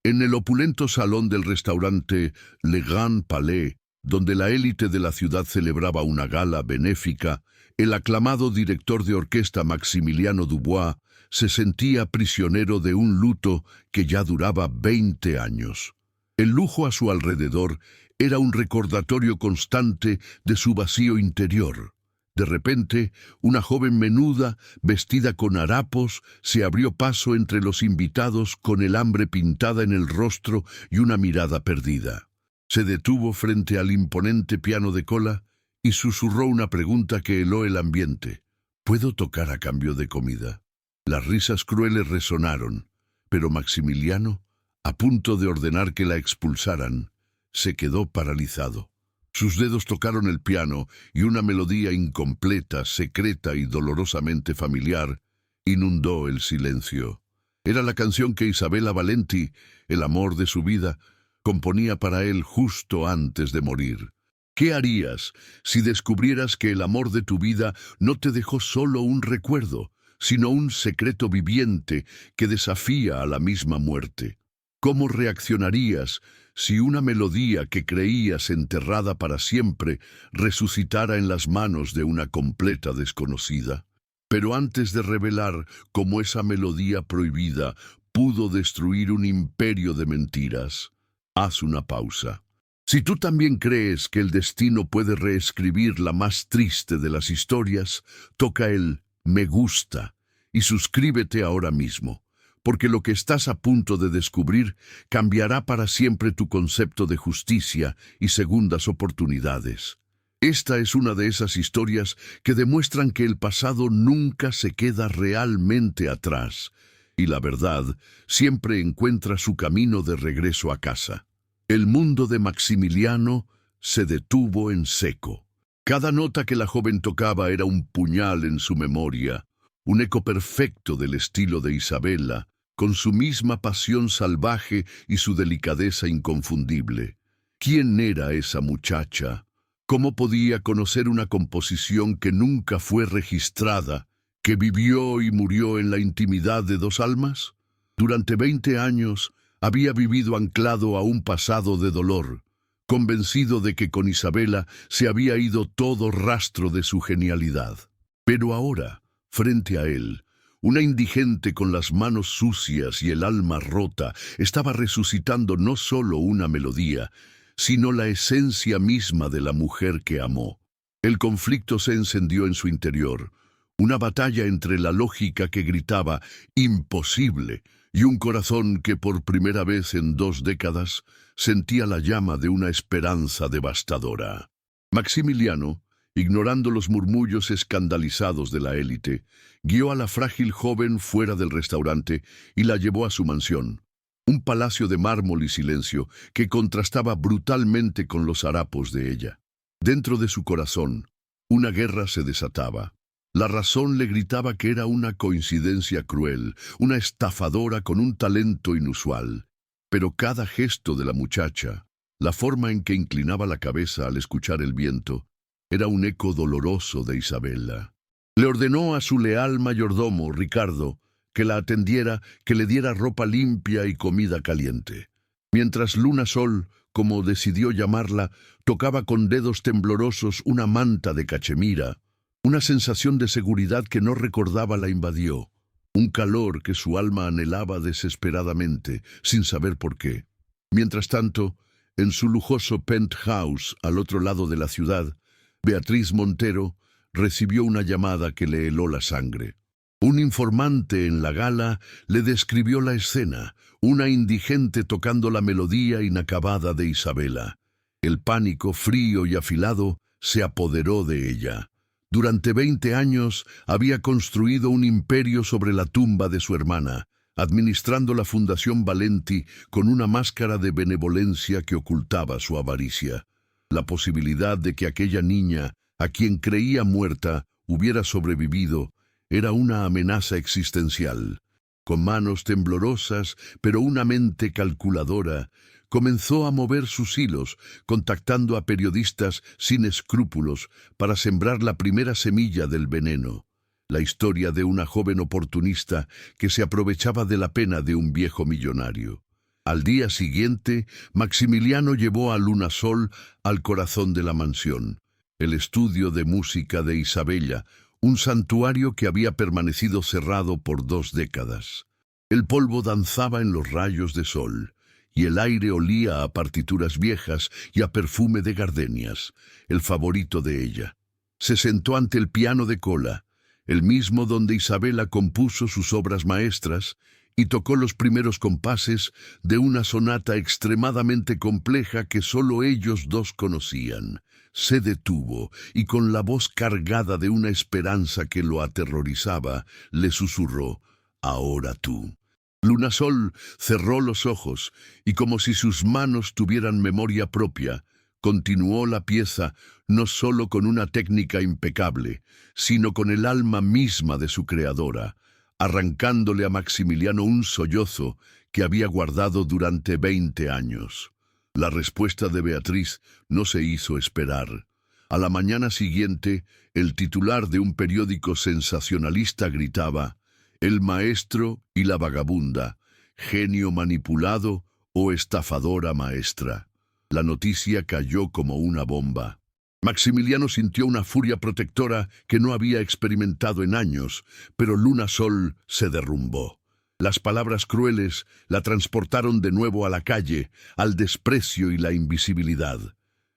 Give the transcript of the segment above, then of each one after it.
En el opulento salón del restaurante Le Grand Palais, donde la élite de la ciudad celebraba una gala benéfica, el aclamado director de orquesta Maximiliano Dubois se sentía prisionero de un luto que ya duraba 20 años. El lujo a su alrededor era un recordatorio constante de su vacío interior. De repente, una joven menuda, vestida con harapos, se abrió paso entre los invitados con el hambre pintada en el rostro y una mirada perdida. Se detuvo frente al imponente piano de cola y susurró una pregunta que heló el ambiente. ¿Puedo tocar a cambio de comida? Las risas crueles resonaron, pero Maximiliano, a punto de ordenar que la expulsaran, se quedó paralizado. Sus dedos tocaron el piano y una melodía incompleta, secreta y dolorosamente familiar inundó el silencio. Era la canción que Isabella Valenti, el amor de su vida, componía para él justo antes de morir. ¿Qué harías si descubrieras que el amor de tu vida no te dejó solo un recuerdo, sino un secreto viviente que desafía a la misma muerte? ¿Cómo reaccionarías si una melodía que creías enterrada para siempre resucitara en las manos de una completa desconocida? Pero antes de revelar cómo esa melodía prohibida pudo destruir un imperio de mentiras, haz una pausa. Si tú también crees que el destino puede reescribir la más triste de las historias, toca el me gusta y suscríbete ahora mismo, porque lo que estás a punto de descubrir cambiará para siempre tu concepto de justicia y segundas oportunidades. Esta es una de esas historias que demuestran que el pasado nunca se queda realmente atrás, y la verdad siempre encuentra su camino de regreso a casa. El mundo de Maximiliano se detuvo en seco. Cada nota que la joven tocaba era un puñal en su memoria, un eco perfecto del estilo de Isabella, con su misma pasión salvaje y su delicadeza inconfundible. ¿Quién era esa muchacha? ¿Cómo podía conocer una composición que nunca fue registrada, que vivió y murió en la intimidad de dos almas? Durante 20 años había vivido anclado a un pasado de dolor, convencido de que con Isabella se había ido todo rastro de su genialidad. Pero ahora, frente a él, una indigente con las manos sucias y el alma rota estaba resucitando no solo una melodía, sino la esencia misma de la mujer que amó. El conflicto se encendió en su interior, una batalla entre la lógica que gritaba «imposible» y un corazón que por primera vez en 2 décadas sentía la llama de una esperanza devastadora. Maximiliano, ignorando los murmullos escandalizados de la élite, guió a la frágil joven fuera del restaurante y la llevó a su mansión, un palacio de mármol y silencio que contrastaba brutalmente con los harapos de ella. Dentro de su corazón, una guerra se desataba. La razón le gritaba que era una coincidencia cruel, una estafadora con un talento inusual. Pero cada gesto de la muchacha, la forma en que inclinaba la cabeza al escuchar el viento, era un eco doloroso de Isabella. Le ordenó a su leal mayordomo, Ricardo, que la atendiera, que le diera ropa limpia y comida caliente. Mientras Luna Sol, como decidió llamarla, tocaba con dedos temblorosos una manta de cachemira, una sensación de seguridad que no recordaba la invadió, un calor que su alma anhelaba desesperadamente, sin saber por qué. Mientras tanto, en su lujoso penthouse al otro lado de la ciudad, Beatriz Montero recibió una llamada que le heló la sangre. Un informante en la gala le describió la escena, una indigente tocando la melodía inacabada de Isabella. El pánico, frío y afilado, se apoderó de ella. Durante 20 años había construido un imperio sobre la tumba de su hermana, administrando la Fundación Valenti con una máscara de benevolencia que ocultaba su avaricia. La posibilidad de que aquella niña, a quien creía muerta, hubiera sobrevivido, era una amenaza existencial. Con manos temblorosas, pero una mente calculadora, comenzó a mover sus hilos, contactando a periodistas sin escrúpulos para sembrar la primera semilla del veneno. La historia de una joven oportunista que se aprovechaba de la pena de un viejo millonario. Al día siguiente, Maximiliano llevó a Lunasol al corazón de la mansión, el estudio de música de Isabella, un santuario que había permanecido cerrado por 2 décadas. El polvo danzaba en los rayos de sol, y el aire olía a partituras viejas y a perfume de gardenias, el favorito de ella. Se sentó ante el piano de cola, el mismo donde Isabella compuso sus obras maestras, y tocó los primeros compases de una sonata extremadamente compleja que solo ellos 2 conocían. Se detuvo y con la voz cargada de una esperanza que lo aterrorizaba, le susurró: «Ahora tú». Lunasol cerró los ojos y, como si sus manos tuvieran memoria propia, continuó la pieza no solo con una técnica impecable, sino con el alma misma de su creadora, arrancándole a Maximiliano un sollozo que había guardado durante 20 años. La respuesta de Beatriz no se hizo esperar. A la mañana siguiente, el titular de un periódico sensacionalista gritaba: «El maestro y la vagabunda, genio manipulado o estafadora maestra». La noticia cayó como una bomba. Maximiliano sintió una furia protectora que no había experimentado en años, pero Lunasol se derrumbó. Las palabras crueles la transportaron de nuevo a la calle, al desprecio y la invisibilidad.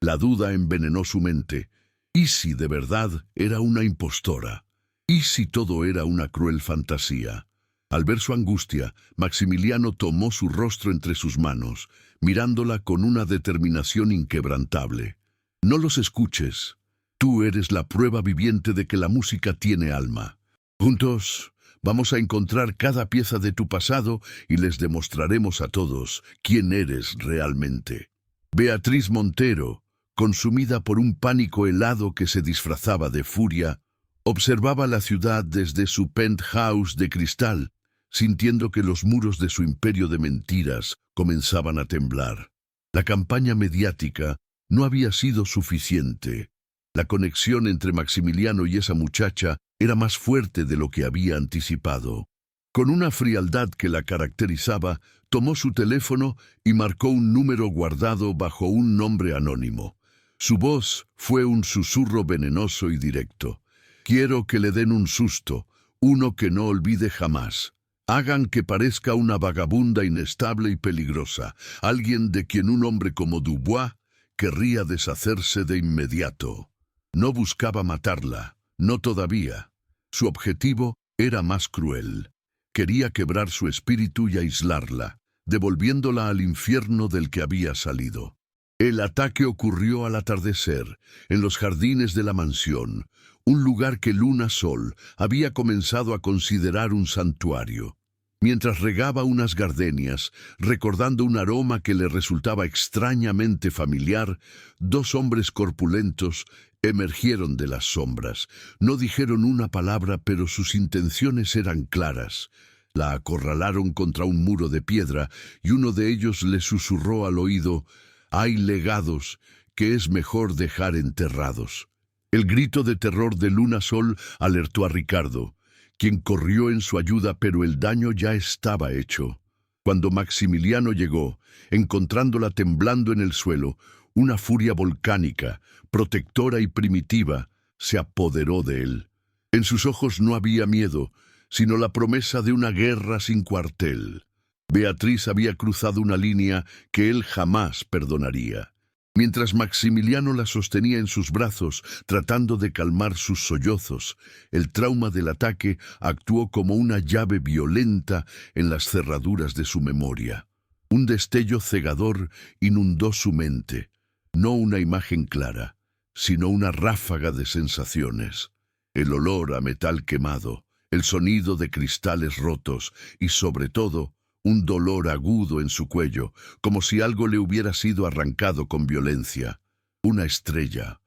La duda envenenó su mente. ¿Y si de verdad era una impostora? ¿Y si todo era una cruel fantasía? Al ver su angustia, Maximiliano tomó su rostro entre sus manos, mirándola con una determinación inquebrantable. «No los escuches. Tú eres la prueba viviente de que la música tiene alma. Juntos vamos a encontrar cada pieza de tu pasado y les demostraremos a todos quién eres realmente». Beatriz Montero, consumida por un pánico helado que se disfrazaba de furia, observaba la ciudad desde su penthouse de cristal, sintiendo que los muros de su imperio de mentiras comenzaban a temblar. La campaña mediática no había sido suficiente. La conexión entre Maximiliano y esa muchacha era más fuerte de lo que había anticipado. Con una frialdad que la caracterizaba, tomó su teléfono y marcó un número guardado bajo un nombre anónimo. Su voz fue un susurro venenoso y directo. «Quiero que le den un susto, uno que no olvide jamás. Hagan que parezca una vagabunda inestable y peligrosa, alguien de quien un hombre como Dubois querría deshacerse de inmediato». No buscaba matarla, no todavía. Su objetivo era más cruel. Quería quebrar su espíritu y aislarla, devolviéndola al infierno del que había salido. El ataque ocurrió al atardecer, en los jardines de la mansión, un lugar que Lunasol había comenzado a considerar un santuario. Mientras regaba unas gardenias, recordando un aroma que le resultaba extrañamente familiar, 2 hombres corpulentos emergieron de las sombras. No dijeron una palabra, pero sus intenciones eran claras. La acorralaron contra un muro de piedra y uno de ellos le susurró al oído: «Hay legados que es mejor dejar enterrados». El grito de terror de Lunasol alertó a Ricardo, quien corrió en su ayuda, pero el daño ya estaba hecho. Cuando Maximiliano llegó, encontrándola temblando en el suelo, una furia volcánica, protectora y primitiva, se apoderó de él. En sus ojos no había miedo, sino la promesa de una guerra sin cuartel. Beatriz había cruzado una línea que él jamás perdonaría. Mientras Maximiliano la sostenía en sus brazos, tratando de calmar sus sollozos, el trauma del ataque actuó como una llave violenta en las cerraduras de su memoria. Un destello cegador inundó su mente, no una imagen clara, sino una ráfaga de sensaciones. El olor a metal quemado, el sonido de cristales rotos y, sobre todo, un dolor agudo en su cuello, como si algo le hubiera sido arrancado con violencia. Una estrella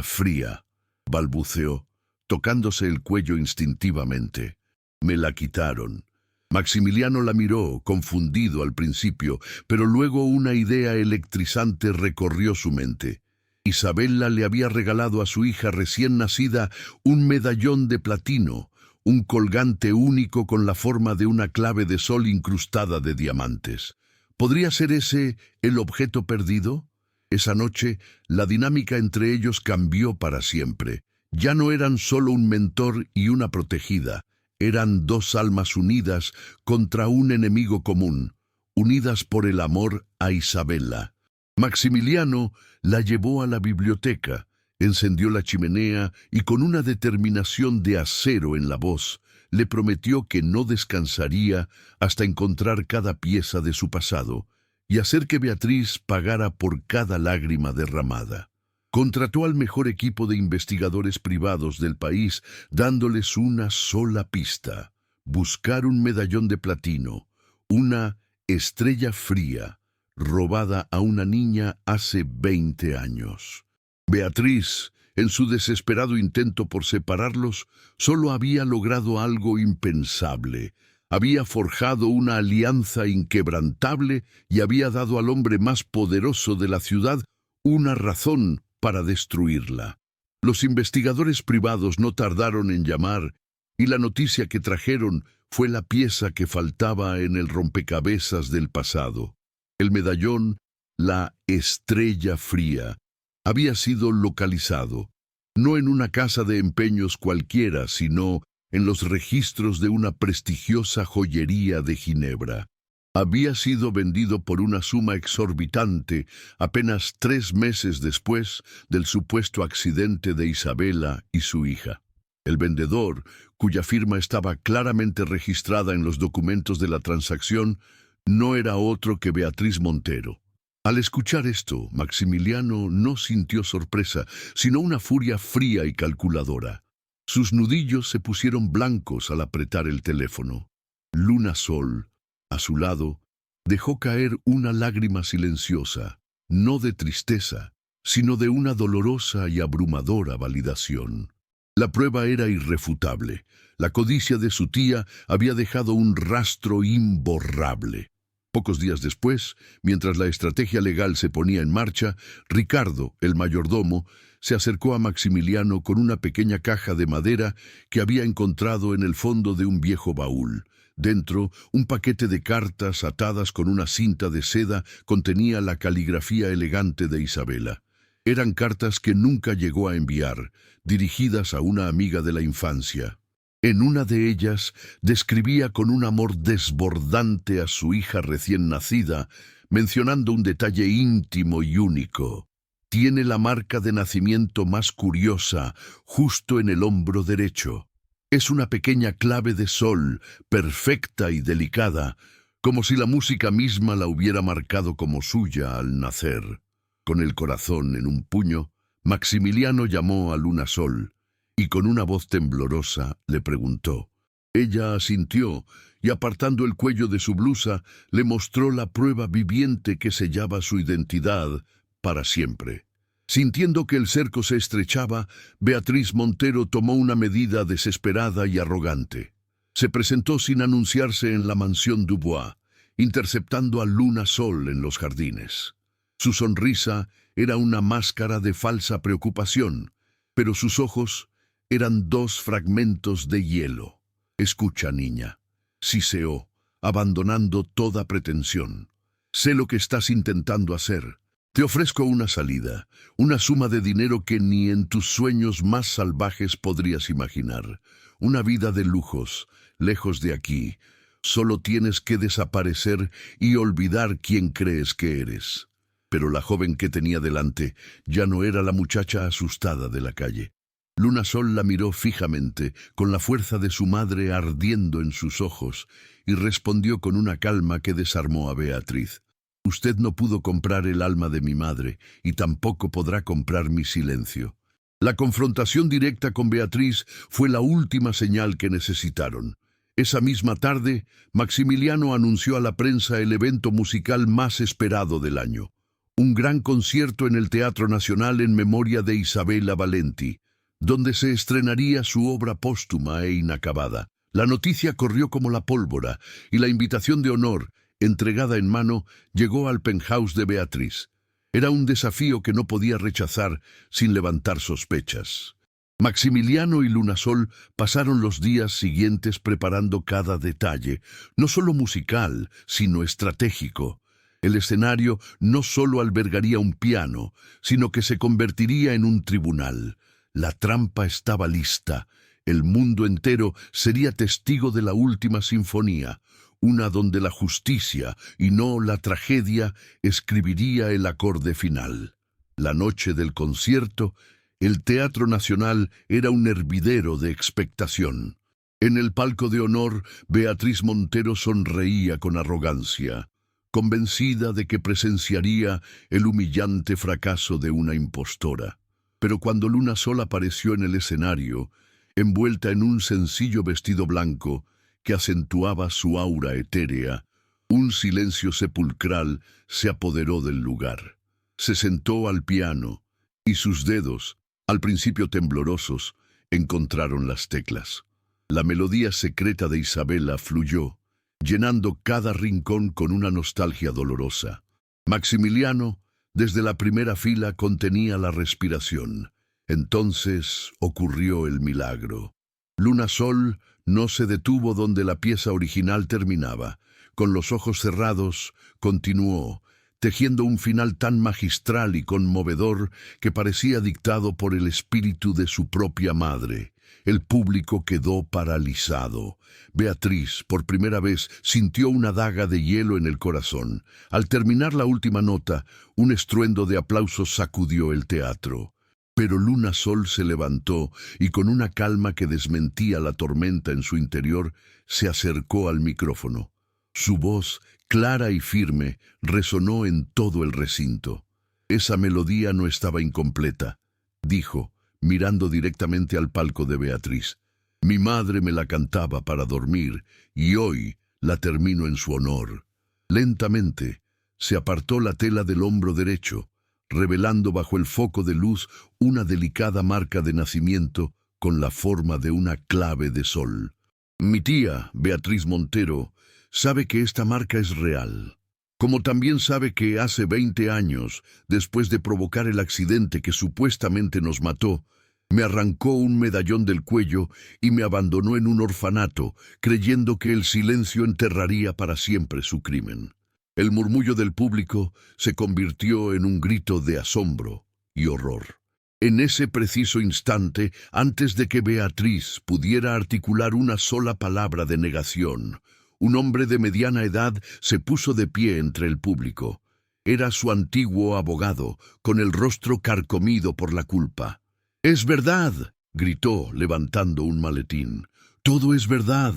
fría, balbuceó, tocándose el cuello instintivamente. «Me la quitaron». Maximiliano la miró, confundido al principio, pero luego una idea electrizante recorrió su mente. Isabella le había regalado a su hija recién nacida un medallón de platino, un colgante único con la forma de una clave de sol incrustada de diamantes. ¿Podría ser ese el objeto perdido? Esa noche, la dinámica entre ellos cambió para siempre. Ya no eran solo un mentor y una protegida, eran dos almas unidas contra un enemigo común, unidas por el amor a Isabela. Maximiliano la llevó a la biblioteca, encendió la chimenea y con una determinación de acero en la voz, le prometió que no descansaría hasta encontrar cada pieza de su pasado y hacer que Beatriz pagara por cada lágrima derramada. Contrató al mejor equipo de investigadores privados del país, dándoles una sola pista: buscar un medallón de platino, una estrella fría, robada a una niña hace 20 años. Beatriz, en su desesperado intento por separarlos, solo había logrado algo impensable. Había forjado una alianza inquebrantable y había dado al hombre más poderoso de la ciudad una razón para destruirla. Los investigadores privados no tardaron en llamar, y la noticia que trajeron fue la pieza que faltaba en el rompecabezas del pasado. El medallón, la estrella fría, había sido localizado, no en una casa de empeños cualquiera, sino en los registros de una prestigiosa joyería de Ginebra. Había sido vendido por una suma exorbitante apenas 3 meses después del supuesto accidente de Isabela y su hija. El vendedor, cuya firma estaba claramente registrada en los documentos de la transacción, no era otro que Beatriz Montero. Al escuchar esto, Maximiliano no sintió sorpresa, sino una furia fría y calculadora. Sus nudillos se pusieron blancos al apretar el teléfono. Luna Sol, a su lado, dejó caer una lágrima silenciosa, no de tristeza, sino de una dolorosa y abrumadora validación. La prueba era irrefutable. La codicia de su tía había dejado un rastro imborrable. Pocos días después, mientras la estrategia legal se ponía en marcha, Ricardo, el mayordomo, se acercó a Maximiliano con una pequeña caja de madera que había encontrado en el fondo de un viejo baúl. Dentro, un paquete de cartas atadas con una cinta de seda contenía la caligrafía elegante de Isabela. Eran cartas que nunca llegó a enviar, dirigidas a una amiga de la infancia. En una de ellas describía con un amor desbordante a su hija recién nacida, mencionando un detalle íntimo y único. Tiene la marca de nacimiento más curiosa, justo en el hombro derecho. Es una pequeña clave de sol, perfecta y delicada, como si la música misma la hubiera marcado como suya al nacer. Con el corazón en un puño, Maximiliano llamó a Luna Sol, y con una voz temblorosa le preguntó. Ella asintió, y apartando el cuello de su blusa, le mostró la prueba viviente que sellaba su identidad para siempre. Sintiendo que el cerco se estrechaba, Beatriz Montero tomó una medida desesperada y arrogante. Se presentó sin anunciarse en la mansión Dubois, interceptando a Luna Sol en los jardines. Su sonrisa era una máscara de falsa preocupación, pero sus ojos eran 2 fragmentos de hielo. «Escucha, niña», siseó, abandonando toda pretensión. «Sé lo que estás intentando hacer. Te ofrezco una salida, una suma de dinero que ni en tus sueños más salvajes podrías imaginar. Una vida de lujos, lejos de aquí. Solo tienes que desaparecer y olvidar quién crees que eres». Pero la joven que tenía delante ya no era la muchacha asustada de la calle. Luna Sol la miró fijamente, con la fuerza de su madre ardiendo en sus ojos, y respondió con una calma que desarmó a Beatriz. «Usted no pudo comprar el alma de mi madre, y tampoco podrá comprar mi silencio». La confrontación directa con Beatriz fue la última señal que necesitaron. Esa misma tarde, Maximiliano anunció a la prensa el evento musical más esperado del año. Un gran concierto en el Teatro Nacional en memoria de Isabela Valenti, donde se estrenaría su obra póstuma e inacabada. La noticia corrió como la pólvora, y la invitación de honor, entregada en mano, llegó al penthouse de Beatriz. Era un desafío que no podía rechazar sin levantar sospechas. Maximiliano y Luna Sol pasaron los días siguientes preparando cada detalle, no solo musical, sino estratégico. El escenario no solo albergaría un piano, sino que se convertiría en un tribunal. La trampa estaba lista. El mundo entero sería testigo de la última sinfonía, una donde la justicia, y no la tragedia, escribiría el acorde final. La noche del concierto, el Teatro Nacional era un hervidero de expectación. En el palco de honor, Beatriz Montero sonreía con arrogancia, convencida de que presenciaría el humillante fracaso de una impostora. Pero cuando Luna Sol apareció en el escenario, envuelta en un sencillo vestido blanco que acentuaba su aura etérea, un silencio sepulcral se apoderó del lugar. Se sentó al piano y sus dedos, al principio temblorosos, encontraron las teclas. La melodía secreta de Isabela fluyó, llenando cada rincón con una nostalgia dolorosa. Maximiliano, desde la primera fila, contenía la respiración. Entonces ocurrió el milagro. Luna Sol no se detuvo donde la pieza original terminaba. Con los ojos cerrados, continuó, tejiendo un final tan magistral y conmovedor que parecía dictado por el espíritu de su propia madre. El público quedó paralizado. Beatriz, por primera vez, sintió una daga de hielo en el corazón. Al terminar la última nota, un estruendo de aplausos sacudió el teatro. Pero Luna Sol se levantó y con una calma que desmentía la tormenta en su interior, se acercó al micrófono. Su voz, clara y firme, resonó en todo el recinto. Esa melodía no estaba incompleta, dijo, mirando directamente al palco de Beatriz. Mi madre me la cantaba para dormir y hoy la termino en su honor. Lentamente, se apartó la tela del hombro derecho, revelando bajo el foco de luz una delicada marca de nacimiento con la forma de una clave de sol. Mi tía, Beatriz Montero, sabe que esta marca es real, como también sabe que hace 20 años, después de provocar el accidente que supuestamente nos mató, me arrancó un medallón del cuello y me abandonó en un orfanato, creyendo que el silencio enterraría para siempre su crimen. El murmullo del público se convirtió en un grito de asombro y horror. En ese preciso instante, antes de que Beatriz pudiera articular una sola palabra de negación, un hombre de mediana edad se puso de pie entre el público. Era su antiguo abogado, con el rostro carcomido por la culpa. «¡Es verdad!», gritó, levantando un maletín. «Todo es verdad.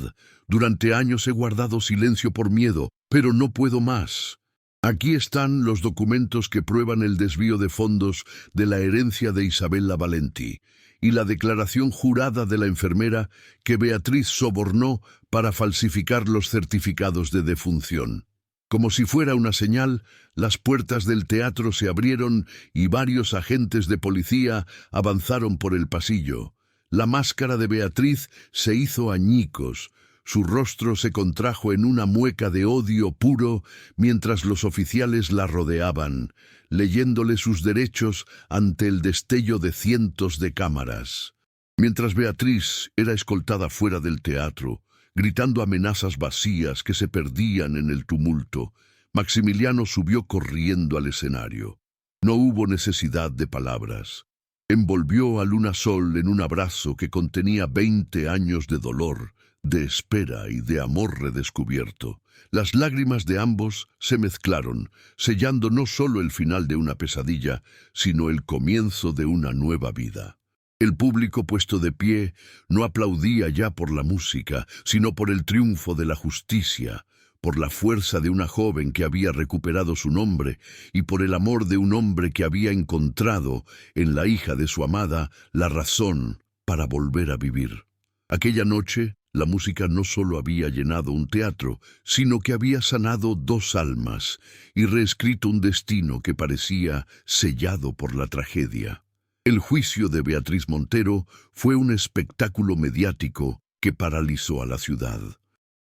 Durante años he guardado silencio por miedo, pero no puedo más. Aquí están los documentos que prueban el desvío de fondos de la herencia de Isabella Valenti y la declaración jurada de la enfermera que Beatriz sobornó para falsificar los certificados de defunción». Como si fuera una señal, las puertas del teatro se abrieron y varios agentes de policía avanzaron por el pasillo. La máscara de Beatriz se hizo añicos, su rostro se contrajo en una mueca de odio puro mientras los oficiales la rodeaban, leyéndole sus derechos ante el destello de cientos de cámaras. Mientras Beatriz era escoltada fuera del teatro, gritando amenazas vacías que se perdían en el tumulto, Maximiliano subió corriendo al escenario. No hubo necesidad de palabras. Envolvió a Luna Sol en un abrazo que contenía 20 años de dolor, de espera y de amor redescubierto. Las lágrimas de ambos se mezclaron, sellando no solo el final de una pesadilla, sino el comienzo de una nueva vida. El público puesto de pie no aplaudía ya por la música, sino por el triunfo de la justicia, por la fuerza de una joven que había recuperado su nombre y por el amor de un hombre que había encontrado en la hija de su amada la razón para volver a vivir. Aquella noche, la música no solo había llenado un teatro, sino que había sanado 2 almas y reescrito un destino que parecía sellado por la tragedia. El juicio de Beatriz Montero fue un espectáculo mediático que paralizó a la ciudad.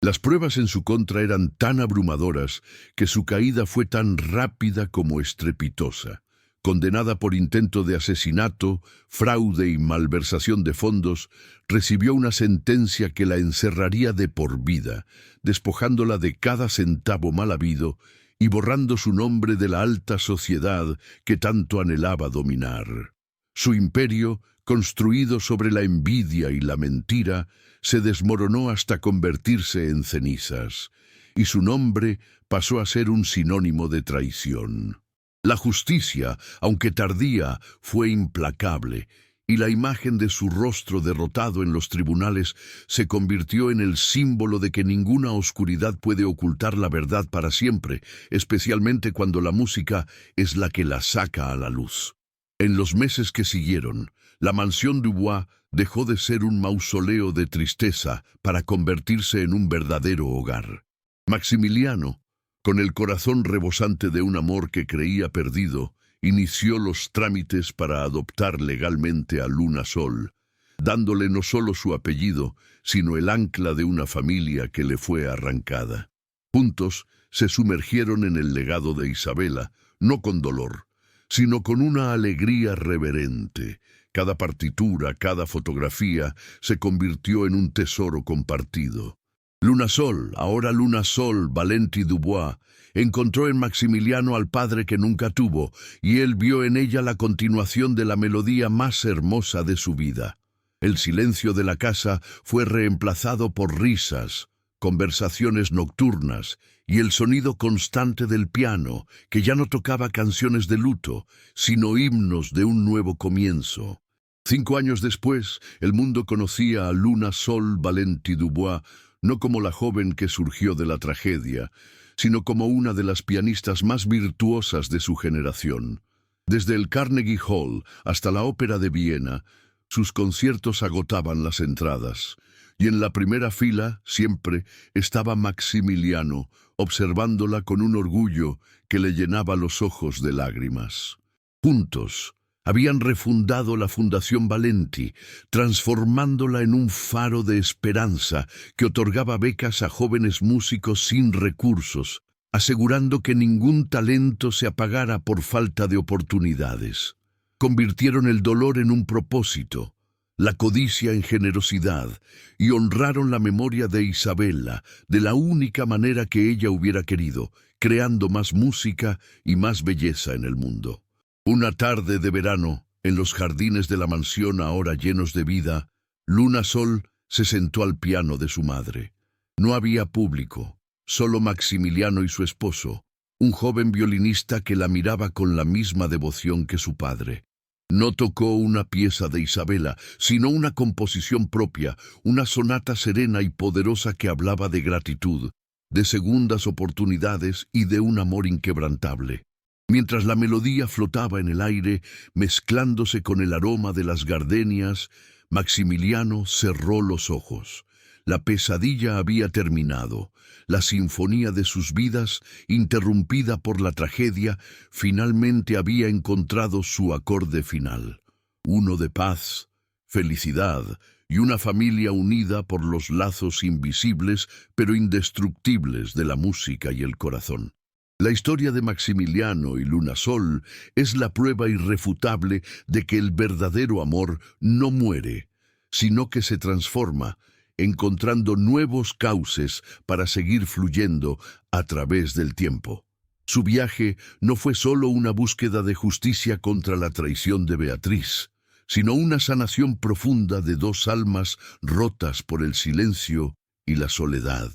Las pruebas en su contra eran tan abrumadoras que su caída fue tan rápida como estrepitosa. Condenada por intento de asesinato, fraude y malversación de fondos, recibió una sentencia que la encerraría de por vida, despojándola de cada centavo mal habido y borrando su nombre de la alta sociedad que tanto anhelaba dominar. Su imperio, construido sobre la envidia y la mentira, se desmoronó hasta convertirse en cenizas, y su nombre pasó a ser un sinónimo de traición. La justicia, aunque tardía, fue implacable, y la imagen de su rostro derrotado en los tribunales se convirtió en el símbolo de que ninguna oscuridad puede ocultar la verdad para siempre, especialmente cuando la música es la que la saca a la luz. En los meses que siguieron, la mansión Dubois dejó de ser un mausoleo de tristeza para convertirse en un verdadero hogar. Maximiliano, con el corazón rebosante de un amor que creía perdido, inició los trámites para adoptar legalmente a Luna Sol, dándole no solo su apellido, sino el ancla de una familia que le fue arrancada. Juntos se sumergieron en el legado de Isabela, no con dolor, sino con una alegría reverente. Cada partitura, cada fotografía, se convirtió en un tesoro compartido. Luna Sol, ahora Luna Sol, Valenti Dubois, encontró en Maximiliano al padre que nunca tuvo, y él vio en ella la continuación de la melodía más hermosa de su vida. El silencio de la casa fue reemplazado por risas, conversaciones nocturnas y el sonido constante del piano, que ya no tocaba canciones de luto, sino himnos de un nuevo comienzo. 5 años después, el mundo conocía a Luna Sol Valenti Dubois no como la joven que surgió de la tragedia, sino como una de las pianistas más virtuosas de su generación. Desde el Carnegie Hall hasta la Ópera de Viena, sus conciertos agotaban las entradas, y en la primera fila, siempre, estaba Maximiliano, observándola con un orgullo que le llenaba los ojos de lágrimas. Juntos, habían refundado la Fundación Valenti, transformándola en un faro de esperanza que otorgaba becas a jóvenes músicos sin recursos, asegurando que ningún talento se apagara por falta de oportunidades. Convirtieron el dolor en un propósito, la codicia en generosidad, y honraron la memoria de Isabela de la única manera que ella hubiera querido, creando más música y más belleza en el mundo. Una tarde de verano, en los jardines de la mansión ahora llenos de vida, Luna Sol se sentó al piano de su madre. No había público, solo Maximiliano y su esposo, un joven violinista que la miraba con la misma devoción que su padre. No tocó una pieza de Isabela, sino una composición propia, una sonata serena y poderosa que hablaba de gratitud, de segundas oportunidades y de un amor inquebrantable. Mientras la melodía flotaba en el aire, mezclándose con el aroma de las gardenias, Maximiliano cerró los ojos. La pesadilla había terminado. La sinfonía de sus vidas, interrumpida por la tragedia, finalmente había encontrado su acorde final. Uno de paz, felicidad y una familia unida por los lazos invisibles pero indestructibles de la música y el corazón. La historia de Maximiliano y Luna Sol es la prueba irrefutable de que el verdadero amor no muere, sino que se transforma, encontrando nuevos cauces para seguir fluyendo a través del tiempo. Su viaje no fue solo una búsqueda de justicia contra la traición de Beatriz, sino una sanación profunda de dos almas rotas por el silencio y la soledad.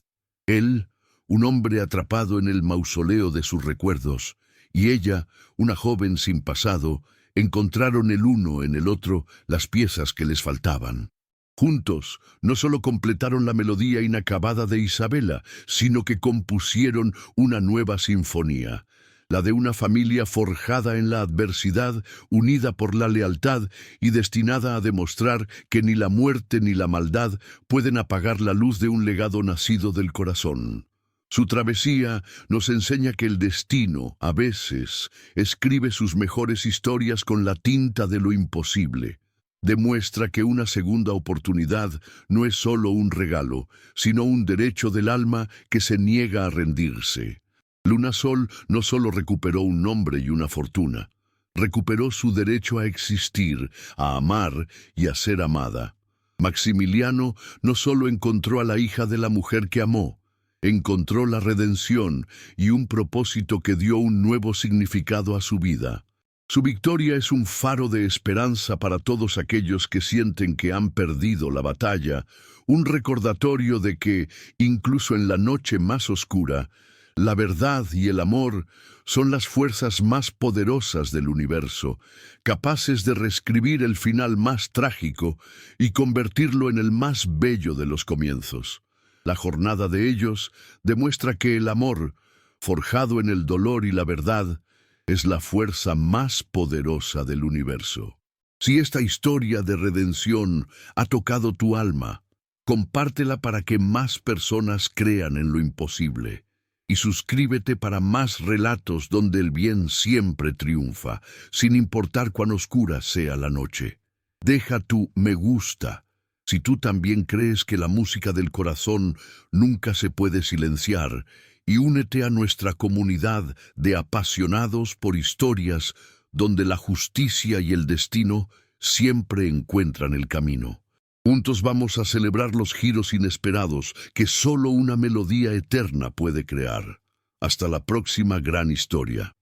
Él, un hombre atrapado en el mausoleo de sus recuerdos, y ella, una joven sin pasado, encontraron el uno en el otro las piezas que les faltaban. Juntos, no solo completaron la melodía inacabada de Isabela, sino que compusieron una nueva sinfonía, la de una familia forjada en la adversidad, unida por la lealtad y destinada a demostrar que ni la muerte ni la maldad pueden apagar la luz de un legado nacido del corazón. Su travesía nos enseña que el destino, a veces, escribe sus mejores historias con la tinta de lo imposible. Demuestra que una segunda oportunidad no es solo un regalo, sino un derecho del alma que se niega a rendirse. Luna Sol no solo recuperó un nombre y una fortuna, recuperó su derecho a existir, a amar y a ser amada. Maximiliano no solo encontró a la hija de la mujer que amó, encontró la redención y un propósito que dio un nuevo significado a su vida. Su victoria es un faro de esperanza para todos aquellos que sienten que han perdido la batalla, un recordatorio de que, incluso en la noche más oscura, la verdad y el amor son las fuerzas más poderosas del universo, capaces de reescribir el final más trágico y convertirlo en el más bello de los comienzos. La jornada de ellos demuestra que el amor, forjado en el dolor y la verdad, es la fuerza más poderosa del universo. Si esta historia de redención ha tocado tu alma, compártela para que más personas crean en lo imposible. Y suscríbete para más relatos donde el bien siempre triunfa, sin importar cuán oscura sea la noche. Deja tu me gusta si tú también crees que la música del corazón nunca se puede silenciar, y únete a nuestra comunidad de apasionados por historias donde la justicia y el destino siempre encuentran el camino. Juntos vamos a celebrar los giros inesperados que solo una melodía eterna puede crear. Hasta la próxima gran historia.